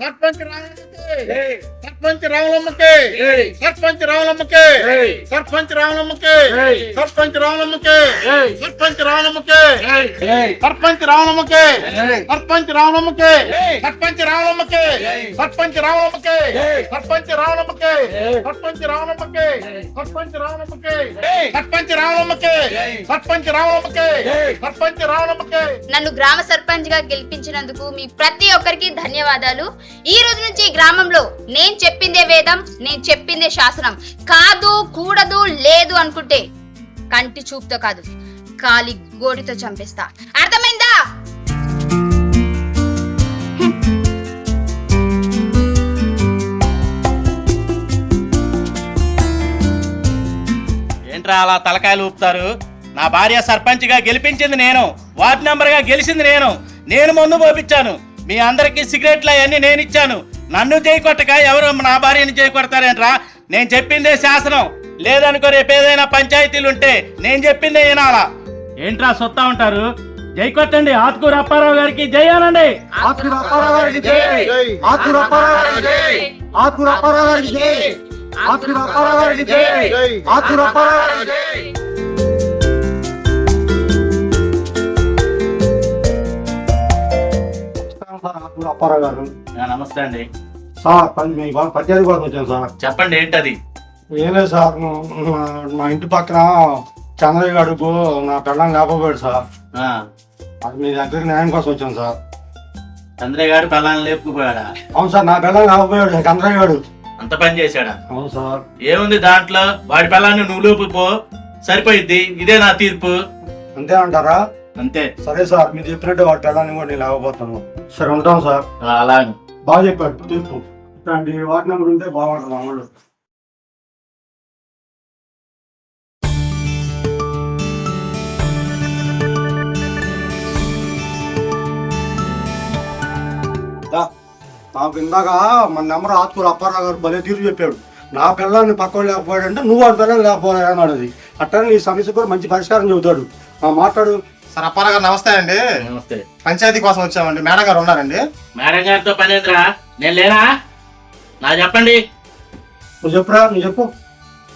సర్పంచ్ రావులమ్మకి సర్పంచ్ రావులమ్మకి సర్పంచ్ రావులమ్మకి సర్పంచ్ రావులమ్మకి సర్పంచ్ రావులమ్మకి సర్పంచ్ రావులమ్మకి సర్పంచ్ రావులమ్మకి సర్పంచ్ రావులమ్మకి సర్పంచ్ రావులమ్మకి సర్పంచ్ రావులమ్మకి సర్పంచ్ రావులమ్మకి సర్పంచ్ రావులమ్మకి సర్పంచ్ రావులమ్మకి సర్పంచ్ రావులమ్మకి సర్పంచ్ రావులమ్మకి. నన్ను గ్రామ సర్పంచ్ గా గెలిపించినందుకు మీ ప్రతి ఒక్కరికి ధన్యవాదాలు. ఈ రోజు నుంచి ఈ గ్రామంలో నేను చెప్పిందే వేదం, నేను చెప్పిందే శాసనం. కాదు, కూడదు, లేదు అనుకుంటే కంటి చూపుతో కాదు, కాలి గోడితో చంపేస్తా. అర్థమైందా? ఏంట్రా అలా తలకాయలు ఊపుతారు? నా భార్య సర్పంచ్ గా గెలిపించింది నేను, వార్డు మెంబర్ గా గెలిచింది నేను మందు పోపించాను, మీ అందరికి సిగరెట్లు అవన్నీ నేను ఇచ్చాను. నన్ను చేయకొట్టక ఎవరు నా భార్యని చేయకొడతారేంట్రా? నేను చెప్పిందే శాసనం, లేదనుకో రేపు ఏదైనా పంచాయతీలు ఉంటే నేను చెప్పిందే వినాలా. ఏంట్రా సొత్తా ఉంటారు? జై కొట్టండి, ఆత్కూరు అప్పారావు గారికి జై అనండి. ఆత్కూరు అప్పారావు గారికి జై, ఆత్కూరు అప్పారావు గారికి జై, ఆత్కూరు అప్పారావు గారికి జై, ఆత్కూరు అప్పారావు గారికి జై, ఆత్కూరు అప్పారావు గారికి జై. అప్పారావు గారు నమస్తే అండి సార్. పంచాయతీ కోసం వచ్చాను సార్. చెప్పండి, ఏంటది? ఏం లేదు సార్, మా ఇంటి పక్కన చంద్రయ్య గారు నా పెళ్ళం లేకపోయాడు సార్. అది మీ దగ్గర న్యాయం కోసం వచ్చాను సార్. చంద్రయ్య గారు పిల్లల్ని లేపుకుపోయాడా? అవును సార్, నా పెళ్ళం లేకపోయాడు చంద్రయ్య గారు. అంత పని చేశాడా? అవును సార్. ఏముంది దాంట్లో? వాడి పిల్లల్ని నువ్వు లేపుకుపో, సరిపోయిద్ది. ఇదే నా తీర్పు. అంతే అంటారా? అంతే. సరే సార్, మీరు చెప్పినట్టు వాడి పెళ్ళాన్ని కూడా నేను లేకపోతాను. సరే ఉంటాం సార్. అలాగే. బాగా చెప్పాడు తీర్పు. ఇట్లాంటి వార్డు నెంబర్ ఉంటే బాగుంటుంది మా వాళ్ళు. నాకు ఇందాక మన నెంబర్ ఆత్కూరు అప్పారావు గారు భలే తీర్పు చెప్పాడు. నా పిల్లల్ని పక్కన లేకపోయాడంటే నువ్వు వాడి పిల్లలు లేకపోయా అన్నాడు. అది అట్లా నీ సమస్య కూడా మంచి పరిష్కారం చెబుతాడు. మాట్లాడు సార్. అప్పారావు గారు నమస్తే అండి. నమస్తే. పంచాయతీ కోసం వచ్చామండి. మేడం గారు ఉన్నారండి? మేడం గారితో పని ఏంద్రా? నేను లేనా? నా చెప్పండి. నువ్వు చెప్పురా, నువ్వు చెప్పు.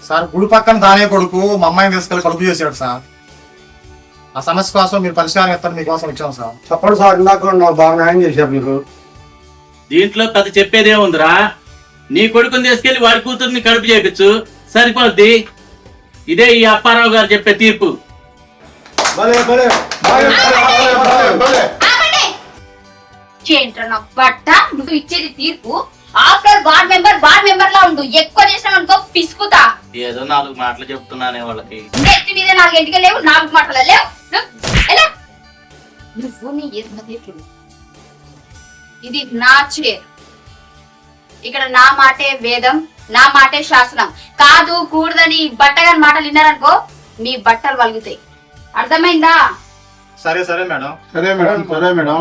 సార్, గుడి పక్కన దానే కొడుకు మా అమ్మాయిని తీసుకెళ్ళి కలుపు చేశాడు సార్. ఆ సమస్య కోసం మీరు పరిష్కారం ఇస్తారు, మీకోసం వచ్చాం సార్. చెప్పండి సార్. ఇందాక నాకు బాగా న్యాయం చేశారు మీరు. దీంట్లో పెద్ద చెప్పేదే ఉందిరా. నీ కొడుకుని తీసుకెళ్లి వాడి కూతుర్ని కడుపు చేయించు, సరిపోద్ది. ఇదే ఈ అప్పారావు గారు చెప్పే తీర్పు. ఏంట్రా నా బట్ట, నువ్వు ఇచ్చేది తీర్పు? ఆఫ్టర్ వార్డ్ మెంబర్ లా ఉండు. ఎక్కువ చేసినావు అనుకో పిసుకుతా. ఏదో 4 మాటలు చెప్తున్నానే వాళ్ళకి. నెత్తి మీద 4 గంటలు లేవు, 4 మాటలు లేవు. నువ్వు నీ ఎదురు. ఇది నా చైర్. ఇక్కడ నా మాటే వేదం, నా మాటే శాసనం. కాదు, కూడదని బట్టగాని మాటలు విన్నారనుకో మీ బట్టలు వలుగుతాయి. అర్థమైందా? సరే సరే మేడం. సరే మేడం, సరే మేడం.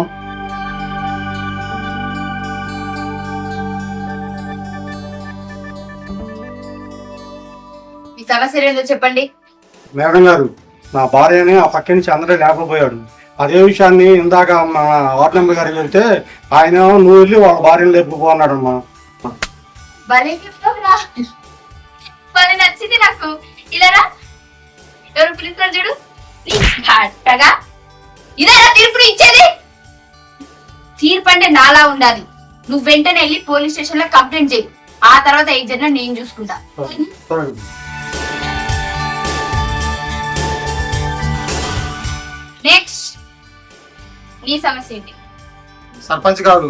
మీ సమస్య ఏందో చెప్పండి. మేడం గారు, నా భార్యని ఆ పక్క నుంచి అందరూ లేకపోయాడు. అదే విషయాన్ని ఇందాక మా వార్డు మెంబర్ గారికి వెళ్తే ఆయన నువ్వు వెళ్ళి వాళ్ళ భార్యను లేపుకుపోన్నాడు అమ్మా. భలే చెప్తావురా. భలే నచ్చింది నాకు. ఇలా రా. ఎవరు పిలుస్తారు చూడు. ఇదేనా తీర్పుని ఇచ్చేది? తీర్పు అంటే నాలా ఉండాలి. నువ్వు వెంటనే వెళ్ళి పోలీస్ స్టేషన్ లో కంప్లైంట్ చేయి. ఆ తర్వాత ఈ జన నేను చూసుకుంటా. నెక్స్ట్ నీ సమస్య ఏంటి? సర్పంచ్ గారు,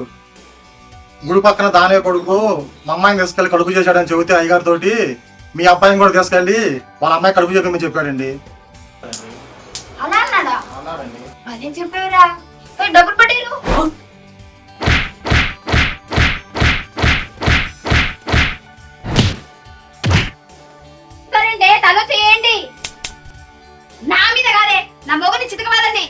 గుడి పక్కన దానే కొడుకు మా అమ్మాయిని తీసుకెళ్ళి కడుపు చేశాడని చెబితే అయ్యగారితో మీ అబ్బాయిని కూడా తీసుకెళ్ళి వాళ్ళ అమ్మాయి కడుపు చెప్పమని చెప్పాడండి. అలా అన్నాడా? అదే చెప్పారా? డబ్బులు పట్టారు. సరే తలో చేయండి. నా మీద కాదే, నా మొగని చితకవాదండి.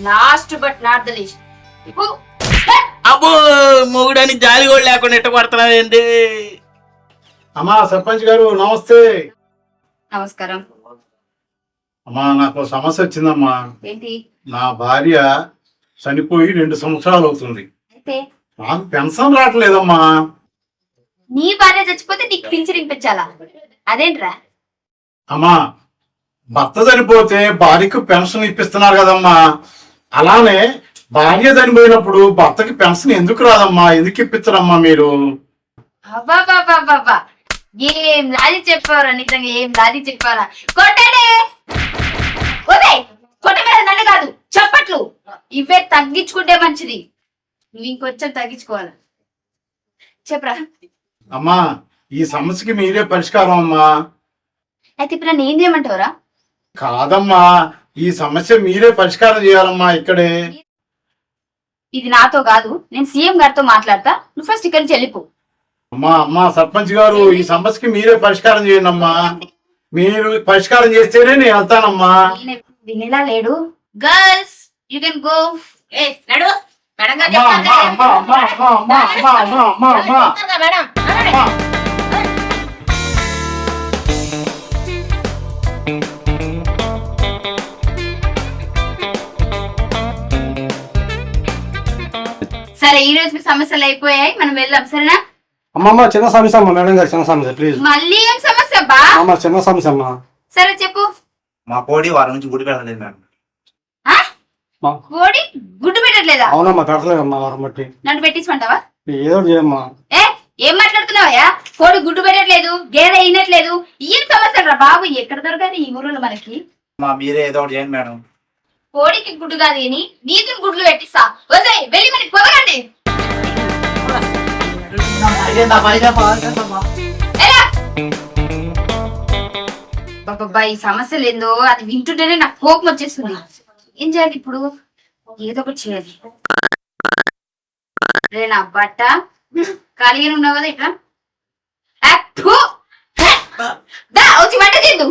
Last but not the least. అబ్బో, మొగుడని జాలి కూడా లేకుండా ఎట్ట కొడుతున్నావు ఏంటి? అమ్మా సర్పంచ్ గారు నమస్తే. నమస్కారం. అమ్మా నాకు ఒక సమస్య వచ్చిందమ్మా. ఏంటి? నా భార్య చనిపోయి 2 సంవత్సరాలు అవుతుంది. అయితే నాకు పెన్షన్ రావట్లేదమ్మా. నీ భార్య చచ్చిపోతే నీకు పింఛన్ ఇప్పించాలా? అదేంట్రా? అమ్మా భర్త చనిపోతే భార్యకు పెన్షన్ ఇప్పిస్తున్నారు కదమ్మా, అలానే భార్య చనిపోయినప్పుడు భర్తకి పెన్షన్ ఎందుకు రాదమ్మా? ఎందుకు ఇప్పించరమ్మా మీరు? అబ్బాబాబాబాబా, ఏం రాజీ చెప్పారా? నిజంగా ఏం రాజీ చెప్పారా? కొట్టడే కొట్టమే, నన్ను కాదు, చప్పట్లు ఇవే తగ్గించుకుంటే మంచిది. నువ్వు ఇంకొంచెం తగ్గించుకోవాలి. చెప్పరా? అమ్మా ఈ సమస్యకి మీరే పరిష్కారం అమ్మా. అయితే ఇప్పుడు నన్ను ఏం చేయమంటావురా? కాదమ్మా, ఈ సమస్య మీరే పరిష్కారం చేయాలమ్మా. ఇక్కడే ఇది నాతో కాదు, నేను సీఎం గారితో మాట్లాడతా. నువ్వు ఫస్ట్ ఇక్కడి నుంచి వెళ్ళిపో. అమ్మా సర్పంచ్ గారు, ఈ సమస్యకి మీరే పరిష్కారం చేయండి అమ్మా. మీరు పరిష్కారం చేస్తేనే నేను వెళ్తానమ్మా. వినేలా లేడు. Girls you can go. నడు మేడం గారు అమ్మా అమ్మా అమ్మా అమ్మా అమ్మా అమ్మా అమ్మా అమ్మా అమ్మా చెప్తారు మేడం. అమ్మా. సరే, ఈ రోజు మీ సమస్యలు అయిపోయాయి, మనం వెళ్దాం. సరేనా? అమ్మమ్మ చిన్న సమస్య అమ్మ, మేడం గారు చిన్న సమస్య ప్లీజ్. మళ్ళీ ఏం సమస్య బా? అమ్మ చిన్న సమస్య అమ్మా. సరే చెప్పు. మా కోడి వారం నుంచి గుడి పెడతలేదు మేడం. ఆ? కోడి గుడ్డు పెట్టట్లేదా? అవునమ్మా పెడతలేదమ్మా వారం బట్టి. నన్ను పెట్టించమంటావా? ఏదో ఒకటి చేయమ్మా. ఏం మాట్లాడుతున్నావా? కోడి గుడ్డు పెట్టట్లేదు, గేదె అయినట్లేదు. ఏం సమస్య రా బాబు? ఎక్కడ దొరకాలి ఈ ఊరిలో మనకి? మీరే ఏదో ఒకటి చేయండి మేడం. కోడికి గుడ్డు కాదు అని నీకు గుడ్లు పెట్టిస్తా. వదిలే, వెళ్ళి మనకి పొగరండి. బాబా, ఈ సమస్యలు ఏందో అది వింటుంటేనే నాకు కోపం వచ్చేస్తుంది. ఏం చేయాలి ఇప్పుడు? ఏదో ఒకటి చేయాలి. రే నా బట్ట, ఖాళీగానే ఉన్నావు కదా ఇట్లా. వచ్చి వంట చేద్దు.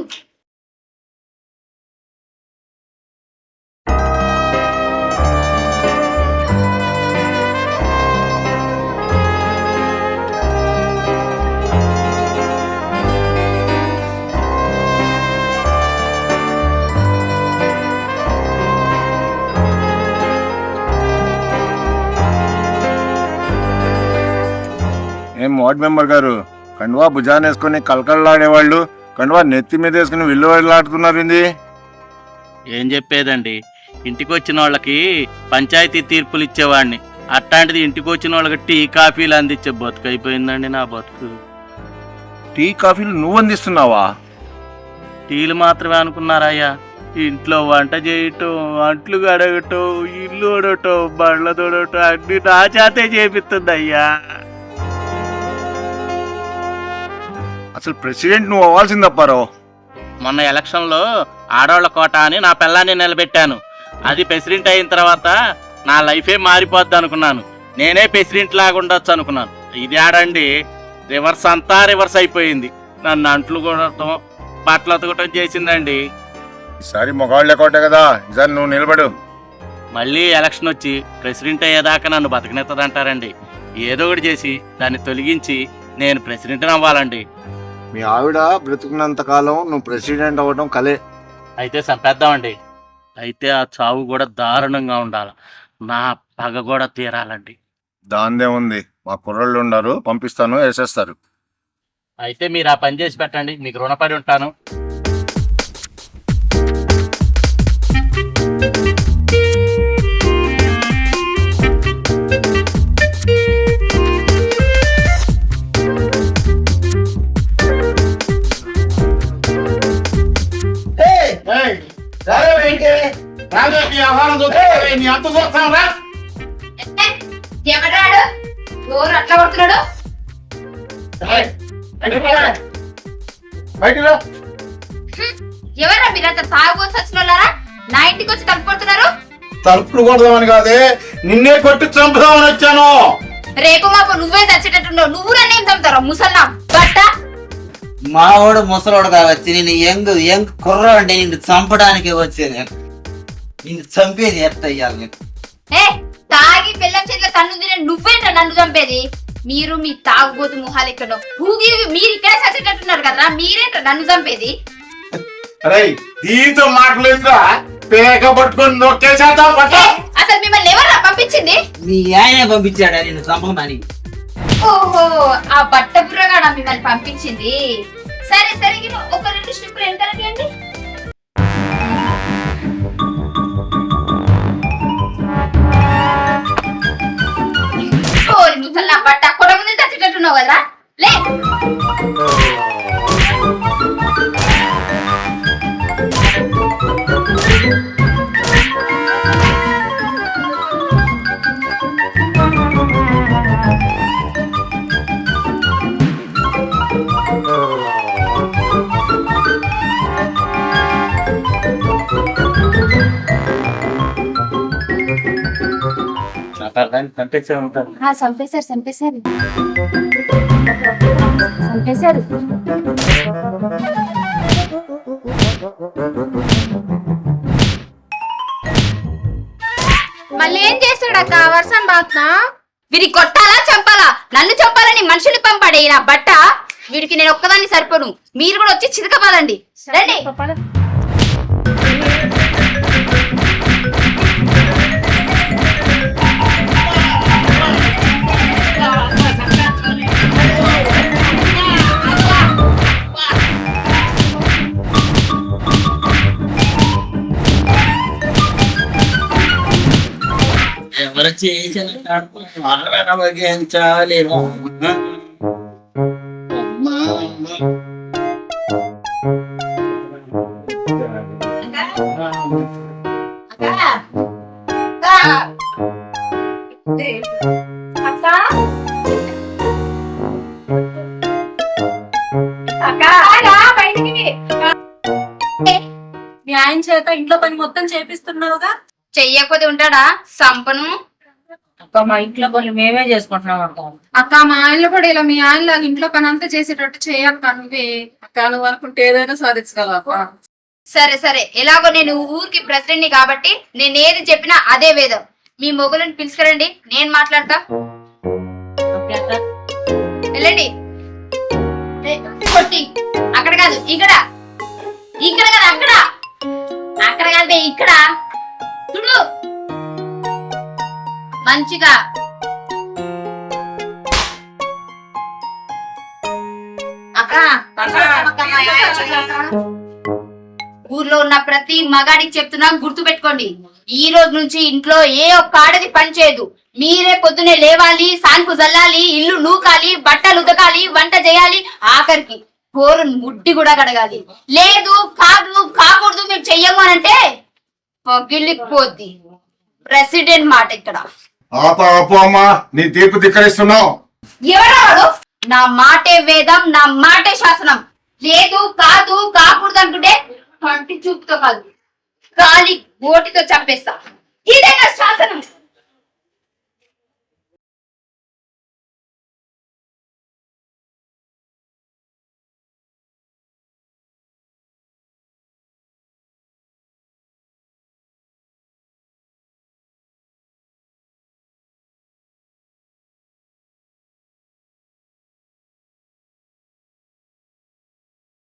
ఏం వార్డ్ మెంబర్ గారు, కండువా భుజాన్ని వేసుకుని కలకలలాడేవాళ్ళు కండువా నెత్తి మీద వేసుకుని విల్లువాడుతున్నారు. ఏం చెప్పేదండి, ఇంటికి వచ్చిన వాళ్ళకి పంచాయతీ తీర్పులు ఇచ్చేవాడిని. అట్లాంటిది ఇంటికి వచ్చిన వాళ్ళకి టీ కాఫీలు అందించే బతుకు అయిపోయిందండి నా బతుకు. టీ కాఫీలు నువ్వు అందిస్తున్నావా? టీలు మాత్రమే అనుకున్నారయ్యా. ఇంట్లో వంట చేయటం, అంట్లు కడగటం, ఇల్లు ఓడటం, బండ్ల తోడటం అన్ని నా చేతే చేపిస్తుంది అయ్యా. అసలు ప్రెసిడెంట్ నువ్వు అవ్వాల్సింది అప్పారో. మొన్న ఎలక్షన్లో ఆడవాళ్ళ కోట అని నా పిల్లాన్ని నిలబెట్టాను. అది ప్రెసిడెంట్ అయిన తర్వాత నా లైఫే మారిపోద్ది అనుకున్నాను. నేనే ప్రెసిడెంట్ లాగా ఉండొచ్చు అనుకున్నాను. ఇది ఆడండి, రివర్స్ అంతా రివర్స్ అయిపోయింది. నన్ను అంట్లు కొడటం, బట్టలు ఉతకటం చేసిందండి. ఈసారి మొగాళ్ళే కోటే కదా, ఈసారి నువ్వు నిలబడు. మళ్ళీ ఎలక్షన్ వచ్చి ప్రెసిడెంట్ అయ్యేదాకా నన్ను బతకనెత్తదంటారండి. ఏదో ఒకటి చేసి దాన్ని తొలగించి నేను ప్రెసిడెంట్ అవ్వాలండి. మీ ఆవిడ బ్రతుకున్నంత కాలం నువ్వు ప్రెసిడెంట్ అవ్వడం కలే. అయితే చంపేద్దామండి. అయితే ఆ చావు కూడా దారుణంగా ఉండాలి. నా పగ కూడా తీరాలండి. దాందే ఉంది, మా కుర్రోళ్ళు ఉన్నారు, పంపిస్తాను, వేసేస్తారు. అయితే మీరు ఆ పని చేసి పెట్టండి, మీకు రుణపడి ఉంటాను. వ్యవహారం చూస్తే నీ అంత చూస్తాం రా. ఎవడాడు ఎవరు అట్లా కొడుతున్నాడు? బయటికి ఎవరా మీరంతా తాగుబోసి వచ్చిన వాళ్ళారా? నా ఇంటికి వచ్చి కలుపుకుంటున్నారు. తలుపులు కొడదామని కాదే, నిన్నే కొట్టి చంపుదామని వచ్చాను. రేపు మాపు నువ్వే చచ్చేటట్టున్నావు. నువ్వు నన్ను ఏం చంపుతారా ముసల్లా బట్ట? మావాడు ముసలోడు కావచ్చు, నేను యంగ్ కుర్ర అంటే నిన్ను చంపడానికి వచ్చేది. నిన్ను చంపేది ఎట్టయ్యాలి. తాగి పిల్లం చేతిలో తన్ను తినే నువ్వేంట నన్ను చంపేది? మీరు మీ తాగుబోతు మొహాలు ఎక్కడో ఊగి మీరు ఇక్కడే చచ్చేటట్టున్నారు కదా, మీరేంట నన్ను చంపేది? రై దీంతో మాటలేదురా, పేక పట్టుకొని నొక్కేసేద్దాం పట్ట. అసలు మిమ్మల్ని ఎవరు పంపించింది? మీ ఆయనే పంపించాడా నిన్ను చంపమని? ఓహో, ఆ బట్ట బుర్రగాడ మిమ్మల్ని పంపించింది. సరే సరే, ఇగో ఒక 2 స్టెప్పులు వెనకాలకి అండి. ఓరి ముసలి నా బట్ట కొడ ముందు తచ్చేటట్టున్నావు కదరా, లే. చంపేశారు చంపేశారు చంపేశారు. మళ్ళీ ఏం చేస్తాడక్క వర్షం బాత్నా? వీరి కొట్టాలా చంపాలా? నన్ను చంపాలని మనుషులు పంపాడే నా బట్ట. వీడికి నేను ఒక్కదాన్ని సరిపోను, మీరు కూడా వచ్చి చితకపాలండి. రండి. ఎవరు చేసిన అనుభవించాలి. మీ ఆయన చేత ఇంట్లో పని మొత్తం చేపిస్తున్నావుగా? చెయ్యకపోతే ఉంటాడా? సంపను. అక్క మా ఇంట్లో పని మేమే చేసుకుంటున్నాం అక్క. అక్క మా ఆయనలో కూడా ఇలా మీ ఆయనలా ఇంట్లో పని అంతా చేసేటట్టు చేయక్క నువ్వే. అక్క నువ్వు అనుకుంటే ఏదైనా సాధించగలవా? సరే సరే, ఎలాగో నేను ఊరికి ప్రెసిడెంట్ ని కాబట్టి నేను ఏది చెప్పినా అదే వేదం. మీ మొగులను పిలుచుకురండి, నేను మాట్లాడతా. వెళ్ళండి. కొట్టి అక్కడ కాదు ఇక్కడ, ఇక్కడ కాదు అక్కడ, అక్కడ కాదు ఇక్కడ. చూడు మంచిగా. అక్క ఊర్లో ఉన్న ప్రతి మగాడికి చెప్తున్నా, గుర్తు పెట్టుకోండి. ఈ రోజు నుంచి ఇంట్లో ఏ ఒక్క ఆడది పని చేయదు. మీరే పొద్దునే లేవాలి, సాన్పు జల్లాలి, ఇల్లు నూకాలి, బట్టలు ఉతకాలి, వంట చేయాలి, ఆఖరికి కూర ముడ్డి కూడా కడగాలి. లేదు కాదు కాకూడదు మీరు చెయ్యము అని అంటే పగిలిపోద్ది. ప్రెసిడెంట్ మాట ఇక్కడ. ఆపు అమ్మా, నీ తీర్పు ధిక్కరిస్తున్నావు. ఎవరాడు? నా మాటే వేదం, నా మాటే శాసనం. లేదు కాదు కాకూడదు అనుకుంటే కంటి చూపుతో కాదు, గాలి ఓటితో చంపేస్తా. ఇదే నా శాసనం.